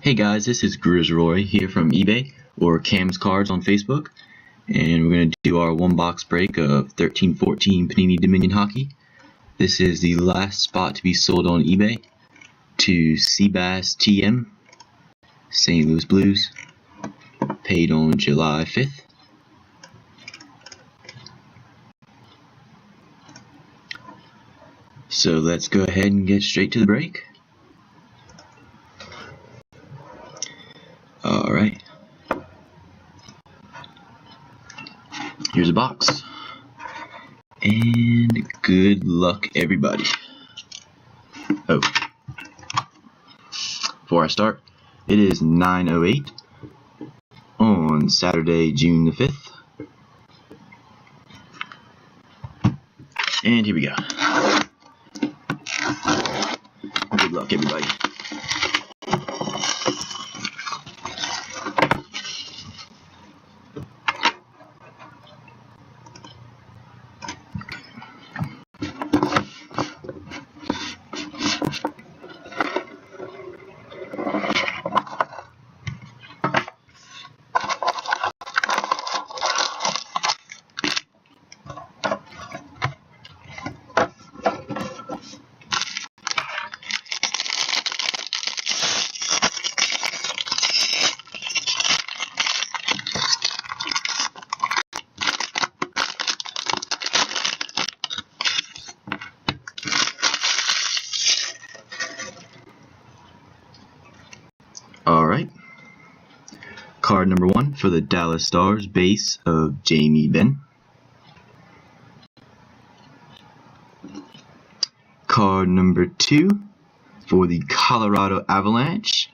Hey guys, this is Grizzroy here from eBay, or Cam's Cards on Facebook, and we're going to do our one box break of 13-14 Panini Dominion Hockey. This is the last spot to be sold on eBay to Seabass TM, St. Louis Blues, paid on July 5th. So let's go ahead and get straight to the break. Alright, here's a box, and good luck everybody. Oh, before I start, it is 9:08 on Saturday, June the 5th, and here we go. Good luck everybody. Alright, card number 1 for the Dallas Stars, base of Jamie Benn. Card number 2 for the Colorado Avalanche,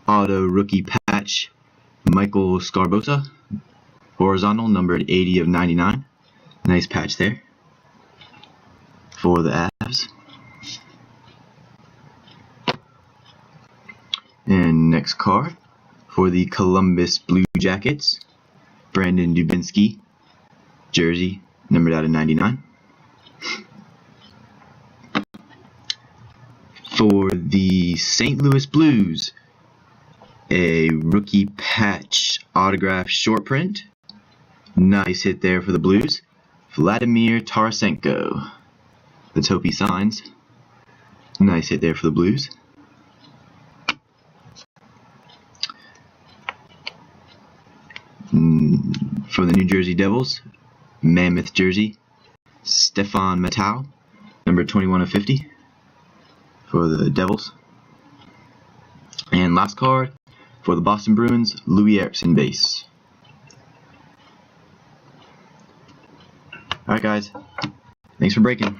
auto rookie patch, Michael Scarbosa, horizontal, numbered 80 of 99. Nice patch there for the Avs. And next card for the Columbus Blue Jackets, Brandon Dubinsky, jersey, numbered out of 99. For the St. Louis Blues, a rookie patch autograph short print. Nice hit there for the Blues, Vladimir Tarasenko. Let's hope he signs. Nice hit there for the Blues. For the New Jersey Devils, Mammoth jersey, Stefan Matau, number 21 of 50 for the Devils. And last card for the Boston Bruins, Louis Eriksson base. Alright guys, thanks for breaking.